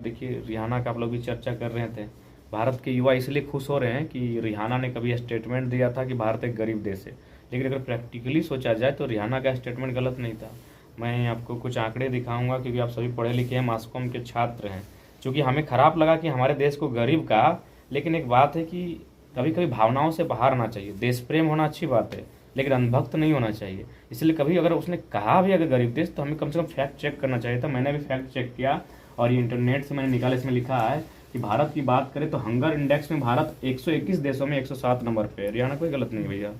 देखिए रिहाना का आप लोग भी चर्चा कर रहे थे। भारत के युवा इसलिए खुश हो रहे हैं कि रिहाना ने कभी स्टेटमेंट दिया था कि भारत एक गरीब देश है, लेकिन अगर प्रैक्टिकली सोचा जाए तो रिहाना का स्टेटमेंट गलत नहीं था। मैं आपको कुछ आंकड़े दिखाऊंगा क्योंकि आप सभी पढ़े लिखे हैं, मास कॉम के छात्र हैं। चूँकि हमें खराब लगा कि हमारे देश को गरीब कहा, लेकिन एक बात है कि कभी कभी भावनाओं से बाहर आना चाहिए। देश प्रेम होना अच्छी बात है, लेकिन अंधभक्त नहीं होना चाहिए। इसलिए कभी अगर उसने कहा भी अगर गरीब देश, तो हमें कम से कम फैक्ट चेक करना चाहिए था। मैंने भी फैक्ट चेक किया और ये इंटरनेट से मैंने निकाला। इसमें लिखा है कि भारत की बात करें तो हंगर इंडेक्स में भारत 121 देशों में 107 नंबर पे है। हरियाणा कोई गलत नहीं भैया।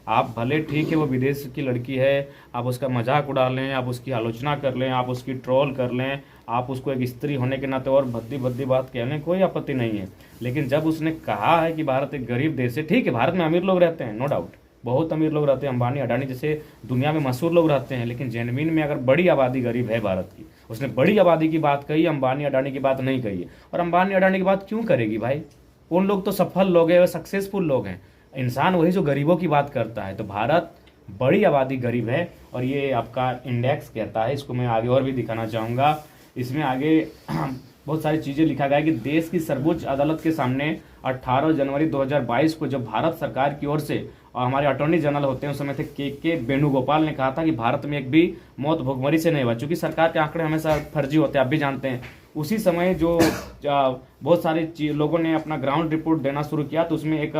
आप भले ठीक है वो विदेश की लड़की है, आप उसका मजाक उड़ा लें, आप उसकी आलोचना कर लें, आप उसकी ट्रोल कर लें, आप उसको एक स्त्री होने के नाते और भद्दी भद्दी बात कह लें, कोई आपत्ति नहीं है। लेकिन जब उसने कहा है कि भारत एक गरीब देश है, ठीक है भारत में अमीर लोग रहते हैं, नो डाउट, बहुत अमीर लोग रहते हैं, अंबानी अडानी जैसे दुनिया में मशहूर लोग रहते हैं, लेकिन जेनविन में अगर बड़ी आबादी गरीब है भारत की, उसने बड़ी आबादी की बात कही, अंबानी अडानी की बात नहीं कही है। और अंबानी अडानी की बात क्यों करेगी भाई? उन लोग तो सफल लोग हैं, सक्सेसफुल लोग हैं। इंसान वही जो गरीबों की बात करता है। तो भारत बड़ी आबादी गरीब है और ये आपका इंडेक्स कहता है। इसको मैं आगे और भी दिखाना चाहूँगा। इसमें आगे बहुत सारी चीज़ें लिखा गया है कि देश की सर्वोच्च अदालत के सामने 18 जनवरी 2022 को जब भारत सरकार की ओर से और हमारे अटॉर्नी जनरल होते हैं उस समय थे के वेणुगोपाल ने कहा था कि भारत में एक भी मौत भुखमरी से नहीं हुआ। चूंकि सरकार के आंकड़े हमेशा फर्जी होते हैं, आप भी जानते हैं। उसी समय जो बहुत सारे लोगों ने अपना ग्राउंड रिपोर्ट देना शुरू किया, तो उसमें एक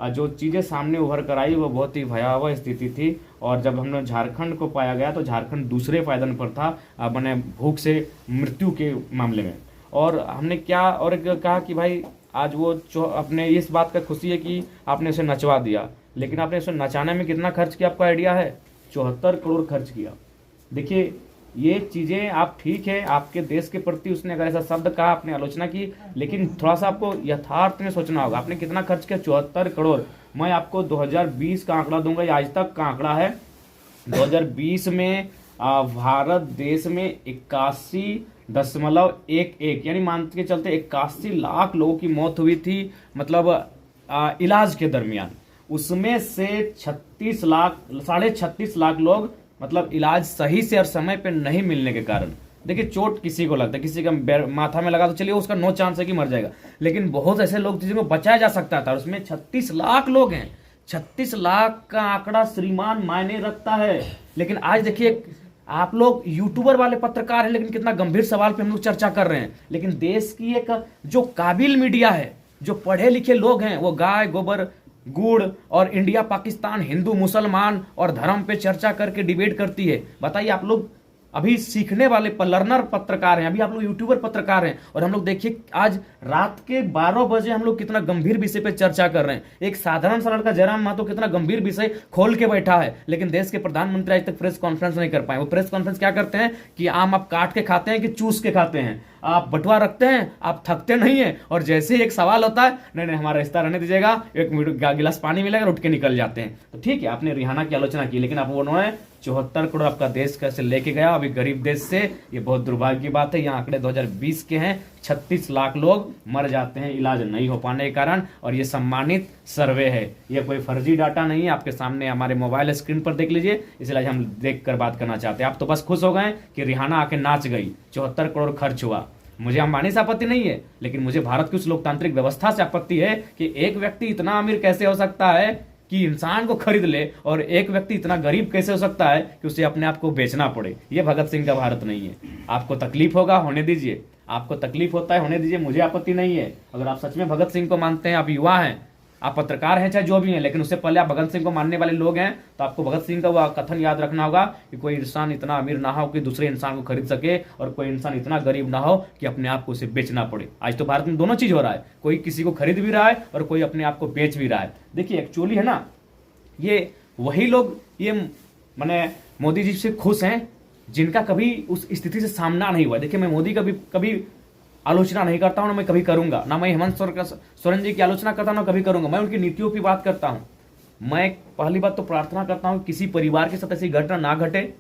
जो चीज़ें सामने उभर कर आई वो बहुत ही भयावह स्थिति थी। और जब हमने झारखंड को पाया गया तो झारखंड दूसरे पायदान पर था मैंने भूख से मृत्यु के मामले में। और हमने क्या और कहा कि भाई आज वो अपने इस बात का खुशी है कि आपने उसे नचवा दिया, लेकिन आपने उसे नचाने में कितना खर्च किया आपको आइडिया है? 74 करोड़ खर्च किया। देखिए ये चीज़ें आप ठीक है, आपके देश के प्रति उसने अगर ऐसा शब्द कहा, आपने आलोचना की, लेकिन थोड़ा सा आपको यथार्थ में सोचना होगा। आपने कितना खर्च किया? 74 करोड़। मैं आपको 2020 का आंकड़ा दूंगा, ये आज तक का आंकड़ा है। 2020 में भारत देश में 81.11 यानी मान के चलते 81 लाख लोगों की मौत हुई थी, मतलब इलाज के दरमियान। उसमें से 36 लाख लोग मतलब इलाज सही से और समय पे नहीं मिलने के कारण। देखिए चोट किसी को लगता है, किसी का माथा में लगा तो चलिए उसका नो चांस है कि मर जाएगा, लेकिन बहुत ऐसे लोग जिनको बचाया जा सकता था, उसमें 36 लाख लोग हैं। 36 लाख का आंकड़ा श्रीमान मायने रखता है। लेकिन आज देखिए आप लोग यूट्यूबर वाले पत्रकार हैं, लेकिन कितना गंभीर सवाल पे हम लोग चर्चा कर रहे हैं। लेकिन देश की एक जो काबिल मीडिया है, जो पढ़े लिखे लोग हैं, वो गाय गोबर गुड़ और इंडिया पाकिस्तान, हिंदू मुसलमान और धर्म पे चर्चा करके डिबेट करती है। बताइए आप लोग अभी सीखने वाले लर्नर पत्रकार हैं, अभी आप लोग यूट्यूबर पत्रकार हैं, और हम लोग देखिए आज रात के 12 बजे हम लोग कितना गंभीर विषय पे चर्चा कर रहे हैं। एक साधारण सा लड़का जयराम महतो कितना गंभीर विषय खोल के बैठा है, लेकिन देश के प्रधानमंत्री आज तक प्रेस कॉन्फ्रेंस नहीं कर पाए। वो प्रेस कॉन्फ्रेंस क्या करते हैं कि आम आप काट के खाते हैं कि चूस के खाते हैं, आप बटुआ रखते हैं, आप थकते नहीं है, और जैसे ही एक सवाल होता है नहीं नहीं हमारा रिश्ता रहने दीजिएगा, एक गिलास पानी मिलेगा, उठ के निकल जाते हैं। तो ठीक है आपने रिहाना की आलोचना की, लेकिन आप उन्होंने 74 करोड़ आपका देश कैसे लेके गया अभी गरीब देश से, ये बहुत दुर्भाग्य की बात है। यहाँ आंकड़े 2020 के हैं, 36 लाख लोग मर जाते हैं इलाज नहीं हो पाने के कारण, और ये सम्मानित सर्वे है, ये कोई फर्जी डाटा नहीं है। आपके सामने हमारे मोबाइल स्क्रीन पर देख लीजिए, इसलिए हम देख कर बात करना चाहते हैं। आप तो बस खुश हो गए कि रिहाना आके नाच गई, 74 करोड़ खर्च हुआ। मुझे अंबानी से आपत्ति नहीं है, लेकिन मुझे भारत की उस लोकतांत्रिक व्यवस्था से आपत्ति है कि एक व्यक्ति इतना अमीर कैसे हो सकता है कि इंसान को खरीद ले, और एक व्यक्ति इतना गरीब कैसे हो सकता है कि उसे अपने आप को बेचना पड़े। ये भगत सिंह का भारत नहीं है। आपको तकलीफ होगा, होने दीजिए, आपको तकलीफ होता है होने दीजिए, मुझे आपत्ति नहीं है। अगर आप सच में भगत सिंह को मानते हैं, आप युवा हैं, आप पत्रकार हैं, चाहे जो भी हैं, लेकिन उससे पहले आप भगत सिंह को मानने वाले लोग हैं, तो आपको भगत सिंह का वह कथन याद रखना होगा कि कोई इंसान इतना अमीर ना हो कि दूसरे इंसान को खरीद सके, और कोई इंसान इतना गरीब ना हो कि अपने आप को उसे बेचना पड़े। आज तो भारत में दोनों चीज हो रहा है, कोई किसी को खरीद भी रहा है और कोई अपने आप को बेच भी रहा है। देखिए एक्चुअली है ना, ये वही लोग ये मैंने मोदी जी से खुश हैं जिनका कभी उस स्थिति से सामना नहीं हुआ। देखिए मैं मोदी का भी कभी आलोचना नहीं करता हूं, ना मैं कभी करूंगा, ना मैं हेमंत सोरेन जी की आलोचना करता हूं, ना कभी करूंगा। मैं उनकी नीतियों की बात करता हूं। मैं पहली बात तो प्रार्थना करता हूं किसी परिवार के साथ ऐसी घटना ना घटे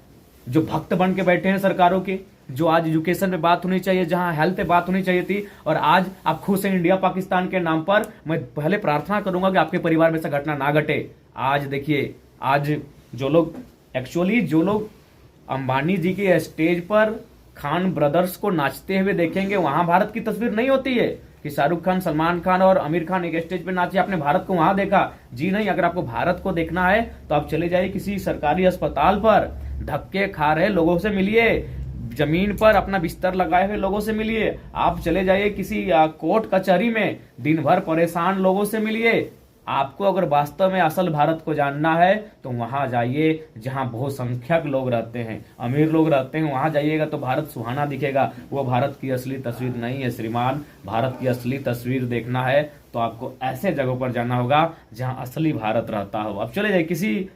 जो भक्त बन के बैठे हैं सरकारों के, जो आज एजुकेशन पे बात होनी चाहिए, जहां हेल्थ पे बात होनी चाहिए थी, और आज आप खुश हैं इंडिया पाकिस्तान के नाम पर। मैं पहले प्रार्थना करूंगा कि आपके परिवार में ऐसा घटना ना घटे। आज देखिए, आज जो लोग एक्चुअली जो लोग अंबानी जी के स्टेज पर खान ब्रदर्स को नाचते हुए देखेंगे, वहां भारत की तस्वीर नहीं होती है कि शाहरुख खान, सलमान खान और आमिर खान एक स्टेज पे नाचे, आपने भारत को वहां देखा? जी नहीं। अगर आपको भारत को देखना है तो आप चले जाइए किसी सरकारी अस्पताल पर, धक्के खा रहे लोगों से मिलिए, जमीन पर अपना बिस्तर लगाए हुए लोगों से मिलिए। आप चले जाइए किसी कोर्ट कचहरी में, दिन भर परेशान लोगों से मिलिए। आपको अगर वास्तव में असल भारत को जानना है तो वहां जाइए जहां बहुसंख्यक लोग रहते हैं, अमीर लोग रहते हैं, वहां जाइएगा तो भारत सुहाना दिखेगा। वो भारत की असली तस्वीर नहीं है श्रीमान। भारत की असली तस्वीर देखना है तो आपको ऐसे जगहों पर जाना होगा जहां असली भारत रहता हो। अब चले जाइए किसी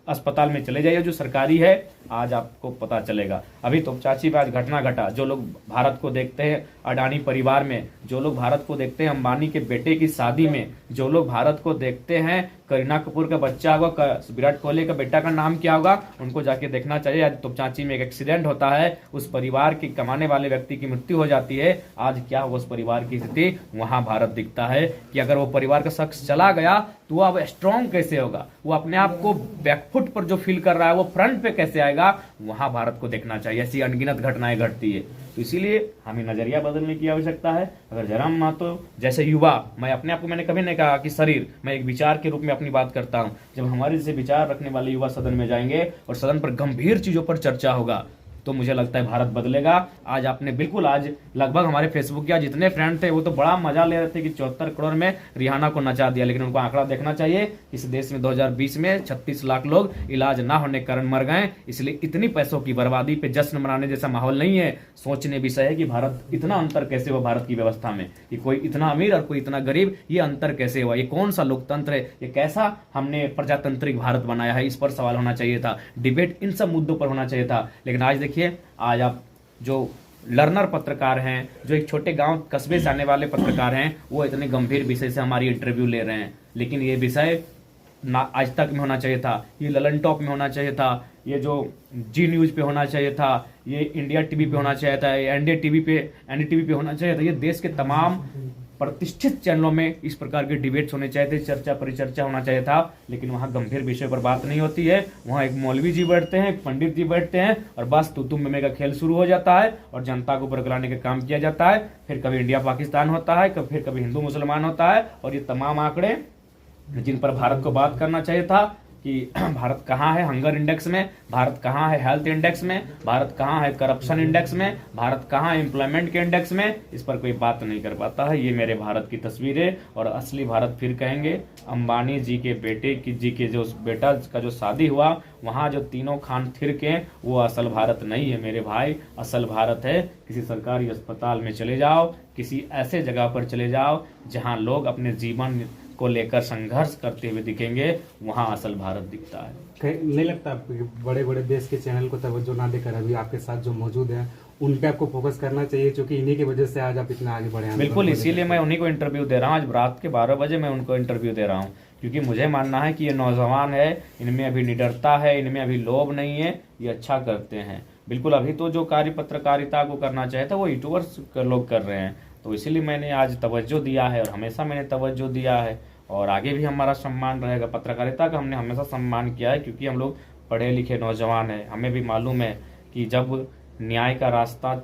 अस्पताल में, चले जाइए जो सरकारी है, आज आपको पता चलेगा। अभी तो चाची में आज घटना घटा, जो लोग भारत को देखते हैं अडानी परिवार में, जो लोग भारत को देखते हैं अंबानी के बेटे की शादी में, जो लोग भारत को देखते हैं करीना कपूर का बच्चा होगा, विराट कोहली का बेटा का नाम क्या होगा, उनको जाके देखना चाहिए। आज तोपचांची में एक एक्सीडेंट होता है, उस परिवार की कमाने वाले व्यक्ति की मृत्यु हो जाती है। आज क्या होगा उस परिवार की स्थिति? वहां भारत दिखता है कि अगर वो परिवार का शख्स चला गया तो वो अब स्ट्रांग कैसे होगा, वो अपने आप को बैकफुट पर जो फील कर रहा है वो फ्रंट पे कैसे आएगा, वहां भारत को देखना चाहिए। ऐसी अनगिनत घटनाएं घटती है, तो इसीलिए हमें नजरिया बदलने की आवश्यकता है। अगर जयराम महतो जैसे युवा, मैं अपने आप को, मैंने कभी नहीं कहा कि शरीर, मैं एक विचार के रूप में अपनी बात करता हूं। जब हमारे जैसे विचार रखने वाले युवा सदन में जाएंगे और सदन पर गंभीर चीजों पर चर्चा होगा तो मुझे लगता है भारत बदलेगा। आज आपने बिल्कुल, आज लगभग हमारे फेसबुक के जितने फ्रेंड थे वो तो बड़ा मजा ले रहे थे कि 74 करोड़ में रिहाना को नचा दिया, लेकिन उनको आंकड़ा देखना चाहिए। इस देश में 2020 में 36 लाख लोग इलाज ना होने के कारण मर गए, इसलिए इतनी पैसों की बर्बादी पे जश्न मनाने जैसा माहौल नहीं है। सोचने विषय है कि भारत, इतना अंतर कैसे हुआ भारत की व्यवस्था में, कि कोई इतना अमीर और कोई इतना गरीब, ये अंतर कैसे हुआ, ये कौन सा लोकतंत्र है, ये कैसा हमने प्रजातांत्रिक भारत बनाया है, इस पर सवाल होना चाहिए था। डिबेट इन सब मुद्दों पर होना चाहिए था। लेकिन आज देखिए, आज आप जो लर्नर पत्रकार हैं, जो एक छोटे गांव कस्बे से आने वाले पत्रकार हैं, वो इतने गंभीर विषय से हमारी इंटरव्यू ले रहे हैं। लेकिन ये विषय ना आज तक में होना चाहिए था, ये ललन टॉप में होना चाहिए था, ये जो जी न्यूज पे होना चाहिए था, ये इंडिया टीवी पे होना चाहिए था, ये एनडीटीवी पे होना चाहिए था। ये देश के तमाम प्रतिष्ठित चैनलों में इस प्रकार के डिबेट्स होने चाहिए थे, चर्चा परिचर्चा होना चाहिए था। लेकिन वहाँ गंभीर विषय पर बात नहीं होती है। वहाँ एक मौलवी जी बैठते हैं, एक पंडित जी बैठते हैं और बस तू तुम में का खेल शुरू हो जाता है और जनता को बरगलाने का काम किया जाता है। फिर कभी इंडिया पाकिस्तान होता है, फिर कभी हिंदू मुसलमान होता है। और ये तमाम आंकड़े जिन पर भारत को बात करना चाहिए था कि भारत कहाँ है हंगर इंडेक्स में, भारत कहाँ है हेल्थ इंडेक्स में, भारत कहाँ है करप्शन इंडेक्स में, भारत कहाँ है एम्प्लॉयमेंट के इंडेक्स में, इस पर कोई बात नहीं कर पाता है। ये मेरे भारत की तस्वीर है और असली भारत फिर कहेंगे। अंबानी जी के बेटे की जी के जो बेटा का जो शादी हुआ, वहाँ जो तीनों खान थिरके, वो असल भारत नहीं है मेरे भाई। असल भारत है किसी सरकारी अस्पताल में चले जाओ, किसी ऐसे जगह पर चले जाओ जहाँ लोग अपने जीवन को लेकर संघर्ष करते हुए दिखेंगे, वहां असल भारत दिखता है। नहीं लगता बड़े बड़े देश के चैनल को तवज्जो ना देकर अभी आपके साथ जो मौजूद हैं उन पे आपको फोकस करना चाहिए, क्योंकि इन्हीं की वजह से आज आप इतना आगे बढ़े हैं? बिल्कुल, इसीलिए मैं उन्हीं को इंटरव्यू दे रहा हूँ। आज रात के 12 बजे मैं उनको इंटरव्यू दे रहा हूँ, क्योंकि मुझे मानना है कि ये नौजवान है, इनमें अभी निडरता है, इनमें अभी लोभ नहीं है, ये अच्छा करते हैं। बिल्कुल, अभी तो जो कार्य पत्रकारिता को करना चाहिए था वो यूट्यूबर्स लोग कर रहे हैं, तो इसीलिए मैंने आज तवज्जो दिया है और हमेशा मैंने तवज्जो दिया है और आगे भी हमारा सम्मान रहेगा। पत्रकारिता का हमने हमेशा सम्मान किया है, क्योंकि हम लोग पढ़े लिखे नौजवान हैं। हमें भी मालूम है कि जब न्याय का रास्ता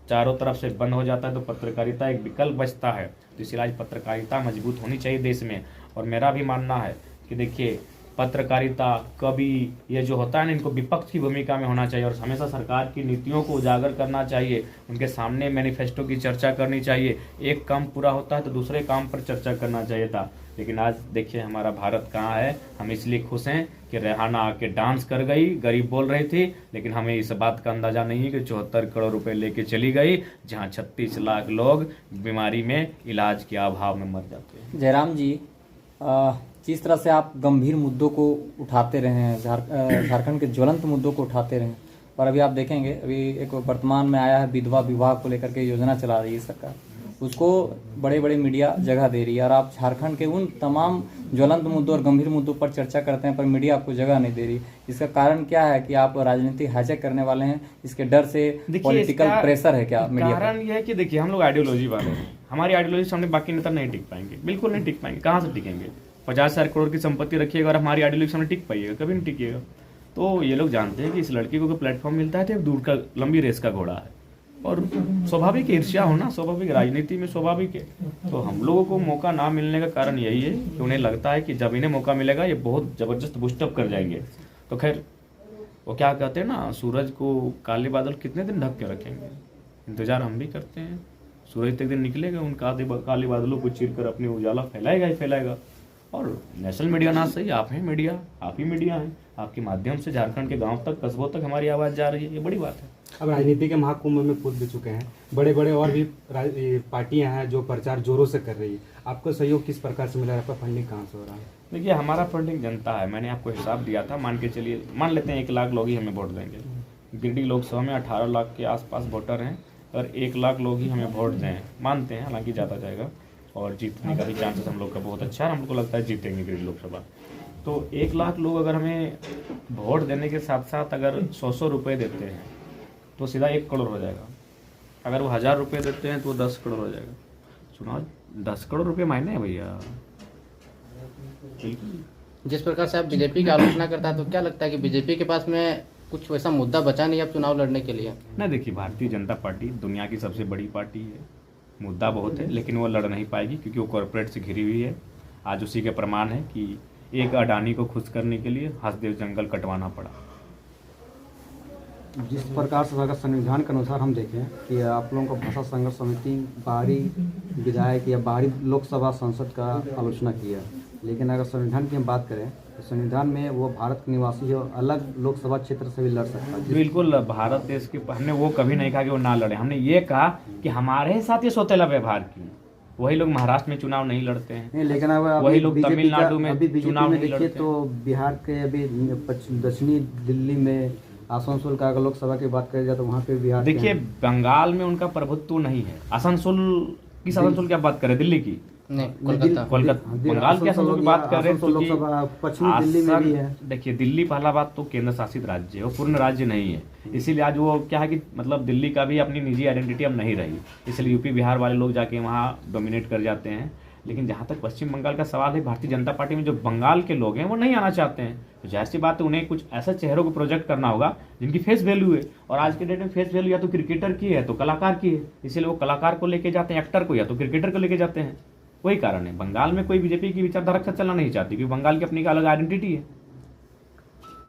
चारों तरफ से बंद हो जाता है तो पत्रकारिता एक विकल्प बचता है। तो इसलिए आज पत्रकारिता मजबूत होनी चाहिए देश में। और मेरा भी मानना है कि देखिए, पत्रकारिता कभी ये जो होता है ना, इनको विपक्ष की भूमिका में होना चाहिए और हमेशा सरकार की नीतियों को उजागर करना चाहिए, उनके सामने मैनिफेस्टो की चर्चा करनी चाहिए। एक काम पूरा होता है तो दूसरे काम पर चर्चा करना चाहिए था। लेकिन आज देखिए हमारा भारत कहाँ है। हम इसलिए खुश हैं कि रेहाना आके डांस कर गई, गरीब बोल रही थी, लेकिन हमें इस बात का अंदाजा नहीं है कि 74 करोड़ रुपए लेके चली गई, जहां 36 लाख लोग बीमारी में इलाज के अभाव में मर जाते हैं। जयराम जी, जिस तरह से आप गंभीर मुद्दों को उठाते रहे हैं, झारखंड के ज्वलंत मुद्दों को उठाते रहे हैं, और अभी आप देखेंगे अभी एक वर्तमान में आया है विधवा विवाह को लेकर के योजना चला रही है सरकार, उसको बड़े बड़े मीडिया जगह दे रही है। और आप झारखंड के उन तमाम ज्वलंत मुद्दों और गंभीर मुद्दों पर चर्चा करते हैं पर मीडिया आपको जगह नहीं दे रही। इसका कारण क्या है कि आप राजनीति हाईजैक करने वाले हैं? इसके डर से पॉलिटिकल प्रेशर है क्या मीडिया? कारण यह है कि देखिए, हम लोग आइडियोलॉजी वाले हैं, हमारी आइडियोलॉजी सामने बाकी नेता नहीं टिक पाएंगे, बिल्कुल नहीं टिक पाएंगे। कहाँ से टिकेंगे? 50,000 करोड़ की संपत्ति रखिएगा और हमारी आइडियोलॉजी सामने टिक पाइएगा? कभी नहीं टिकिएगा। तो ये लोग जानते हैं कि इस लड़की को प्लेटफॉर्म मिलता है तो दूर का लंबी रेस का घोड़ा है, और स्वाभाविक ईर्ष्या होना स्वाभाविक, राजनीति में स्वाभाविक है। तो हम लोगों को मौका ना मिलने का कारण यही है कि उन्हें लगता है कि जब इन्हें मौका मिलेगा ये बहुत ज़बरदस्त बूस्टअप कर जाएंगे। तो खैर वो क्या कहते हैं ना, सूरज को काले बादल कितने दिन ढक के रखेंगे, इंतजार हम भी करते हैं। सूरज तो एक दिन निकलेगा, उन काले बादलों को चीर कर अपनी उजाला फैलाएगा ही फैलाएगा। और नेशनल मीडिया ना सही, आप हैं मीडिया, आप ही मीडिया हैं, आपके माध्यम से झारखंड के गांव तक, कस्बों तक हमारी आवाज़ जा रही है, ये बड़ी बात है। अब राजनीति के महाकुंभ में कूद भी चुके हैं, बड़े बड़े और भी पार्टियां हैं जो प्रचार जोरों से कर रही है। आपको सहयोग किस प्रकार से मिला है, आपका फंडिंग कहाँ से हो रहा है? देखिए हमारा फंडिंग जनता है, मैंने आपको हिसाब दिया था, मान के चलिए, मान लेते हैं 1 लाख लोग ही हमें वोट देंगे। गिरिडीह लोकसभा में 18 लाख के आसपास वोटर हैं, अगर 1 लाख लोग ही हमें वोट दें, मानते हैं हालांकि ज़्यादा जाएगा और जीतने का भी चांसेस हम लोग का बहुत अच्छा है, हमको लगता है जीतेंगे गिरिडीह लोकसभा। तो 1 लाख लोग अगर हमें वोट देने के साथ साथ अगर 100 रुपये देते हैं तो सीधा 1 करोड़ हो जाएगा। अगर वो 1000 रुपये देते हैं तो 10 करोड़ हो जाएगा। चुनाव 10 करोड़ रुपये मायने हैं भैया। जिस प्रकार से आप बीजेपी की आलोचना करता है, तो क्या लगता है कि बीजेपी के पास में कुछ वैसा मुद्दा बचा नहीं अब चुनाव लड़ने के लिए? नहीं, देखिए भारतीय जनता पार्टी दुनिया की सबसे बड़ी पार्टी है, मुद्दा बहुत है लेकिन वो लड़ नहीं पाएगी क्योंकि वो कॉरपोरेट से घिरी हुई है। आज उसी के प्रमाण है कि एक अडानी को खुश करने के लिए हसदेव जंगल कटवाना पड़ा। जिस प्रकार से अगर संविधान के अनुसार हम देखें कि आप लोगों का भाषा संघर्ष समिति बाहरी विधायक या बाहरी लोकसभा सांसद का आलोचना किया, लेकिन अगर संविधान की हम बात करें तो संविधान में वो भारत के निवासी हो अलग लोकसभा क्षेत्र से भी लड़ सकता है। बिल्कुल, भारत देश के, हमने वो कभी नहीं कहा कि वो ना लड़े, हमने ये कहा कि हमारे साथ ये सौतेला व्यवहार की। वही लोग महाराष्ट्र में चुनाव नहीं लड़ते हैं, नहीं, लेकिन अब वही लोग तमिलनाडु में चुनाव नहीं देखिए लड़ते। तो बिहार के अभी दक्षिणी दिल्ली में आसनसोल का अगर लोकसभा की बात करी जाए तो वहाँ पे बिहार देखिए बंगाल में उनका प्रभुत्व नहीं है। आसनसोल किस आसनसोल की आप बात करें, दिल्ली की? नहीं, कोलकाता। बंगाल के आसनसोल की बात कर रहे हैं लोकसभा पश्चिमी दिल्ली में भी है। देखिए दिल्ली पहला बात तो केंद्र शासित राज्य है, वो पूर्ण राज्य नहीं है, इसीलिए आज वो क्या है कि मतलब दिल्ली का भी अपनी निजी आइडेंटिटी अब नहीं रही, इसलिए यूपी बिहार वाले लोग जाके वहाँ डोमिनेट कर जाते हैं। लेकिन जहाँ तक पश्चिम बंगाल का सवाल है, भारतीय जनता पार्टी में जो बंगाल के लोग हैं वो नहीं आना चाहते हैं, तो जाहिर सी बात है उन्हें कुछ ऐसे चेहरों को प्रोजेक्ट करना होगा जिनकी फेस वैल्यू है। और आज के डेट में फेस वैल्यू या तो क्रिकेटर की है तो कलाकार की है, इसलिए वो कलाकार को लेके जाते हैं, एक्टर को या तो क्रिकेटर को लेके जाते हैं। वही कारण है, बंगाल में कोई बीजेपी की विचारधारा का चलना नहीं चाहती क्योंकि बंगाल की अपनी अलग आइडेंटिटी है।